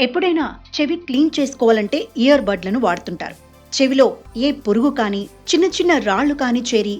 ఎప్పుడైనా చెవి క్లీన్ చేసుకోవాలంటే ఇయర్ బడ్లను వాడుతుంటారు. చెవిలో ఏ పురుగు కానీ చిన్న చిన్న రాళ్లు కానీ చేరి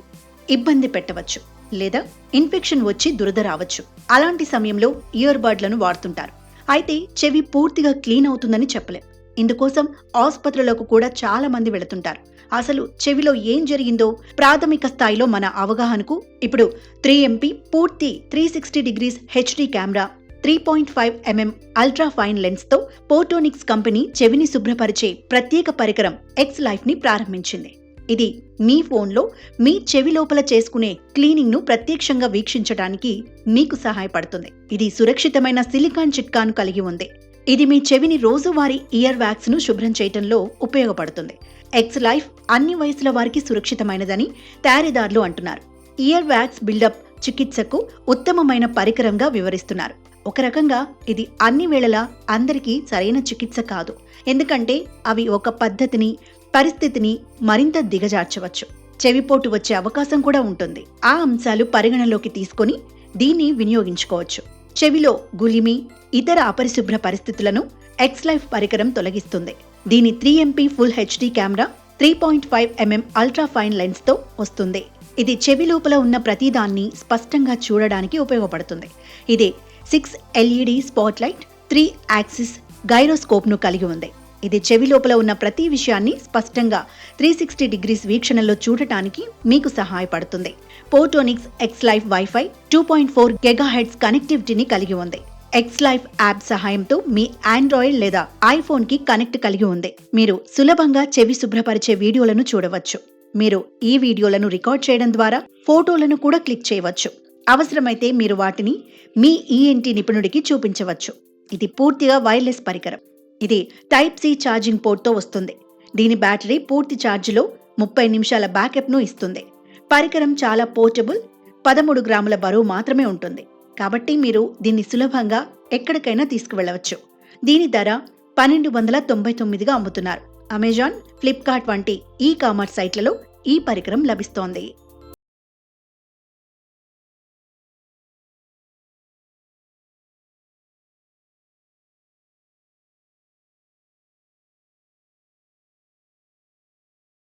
ఇబ్బంది పెట్టవచ్చు, లేదా ఇన్ఫెక్షన్ వచ్చి దురద రావచ్చు. అలాంటి సమయంలో ఇయర్ బడ్లను వాడుతుంటారు. అయితే చెవి పూర్తిగా క్లీన్ అవుతుందని చెప్పలేం. ఇందుకోసం ఆసుపత్రులకు కూడా చాలా మంది వెళుతుంటారు. అసలు చెవిలో ఏం జరిగిందో ప్రాథమిక స్థాయిలో మన అవగాహనకు ఇప్పుడు 3MP పూర్తి 360 degrees HD camera, 3.5 mm ultra fine lens తో పోటోనిక్స్ కంపెనీ చెవిని శుభ్రపరిచే ప్రత్యేక పరికరం ఎక్స్ లైఫ్ ని ప్రారంభించింది. ఇది మీ ఫోన్లో మీ చెవి లోపల చేసుకునే క్లీనింగ్ ను ప్రత్యక్షంగా వీక్షించడానికి మీకు సహాయపడుతుంది. ఇది సురక్షితమైన సిలికాన్ చిట్కాను కలిగి ఉంది. ఇది మీ చెవిని రోజువారీ ఇయర్ వ్యాక్స్ ను శుభ్రం చేయటంలో ఉపయోగపడుతుంది. ఎక్స్ లైఫ్ అన్ని వయసుల వారికి సురక్షితమైనదని తయారీదారులు అంటున్నారు. ఇయర్ వ్యాక్స్ బిల్డప్ చికిత్సకు ఉత్తమమైన పరికరంగా వివరిస్తున్నారు. ఒక రకంగా ఇది అన్ని వేళలా అందరికీ సరైన చికిత్స కాదు, ఎందుకంటే అవి ఒక పద్ధతిని, పరిస్థితిని మరింత దిగజార్చవచ్చు. చెవిపోటు వచ్చే అవకాశం కూడా ఉంటుంది. ఆ అంశాలు పరిగణలోకి తీసుకొని దీన్ని వినియోగించుకోవచ్చు. చెవిలో గులిమి, ఇతర అపరిశుభ్ర పరిస్థితులను ఎక్స్ లైఫ్ పరికరం తొలగిస్తుంది. దీని 3MP full HD camera, 3.5 mm ultra fine lens తో వస్తుంది. ఇది చెవి లోపల ఉన్న ప్రతిదాన్ని స్పష్టంగా చూడడానికి ఉపయోగపడుతుంది. ఇది 6 LED spot light, 3 axis gyroscope ను కలిగి ఉంది. ఇది చెవి లోపల ఉన్న ప్రతి విషయాన్ని స్పష్టంగా 360 డిగ్రీస్ వీక్షణలో చూడటానికి మీకు సహాయపడుతుంది. పోటోనిక్స్ ఎక్స్ లైఫ్ వైఫై 2.4 GHz కనెక్టివిటీని కలిగి ఉంది. ఎక్స్ లైఫ్ యాప్ సహాయంతో మీ ఆండ్రాయిడ్ లేదా ఐఫోన్ కి కనెక్ట్ కలిగి ఉంది. మీరు సులభంగా చెవి శుభ్రపరిచే వీడియోలను చూడవచ్చు. మీరు ఈ వీడియోలను రికార్డ్ చేయడం ద్వారా ఫోటోలను కూడా క్లిక్ చేయవచ్చు. అవసరమైతే మీరు వాటిని మీ ENT నిపుణుడికి చూపించవచ్చు. ఇది పూర్తిగా వైర్లెస్ పరికరం. ఇది టైప్ C ఛార్జింగ్ పోర్ట్తో వస్తుంది. దీని బ్యాటరీ పూర్తి ఛార్జిలో 30 నిమిషాల బ్యాకప్ ను ఇస్తుంది. పరికరం చాలా పోర్టబుల్, 13 గ్రాముల బరువు మాత్రమే ఉంటుంది. కాబట్టి మీరు దీన్ని సులభంగా ఎక్కడికైనా తీసుకువెళ్లవచ్చు. దీని ధర 1299గా అమ్ముతున్నారు. అమెజాన్, ఫ్లిప్కార్ట్ వంటి ఈ కామర్స్ సైట్లలో ఈ పరికరం లభిస్తోంది.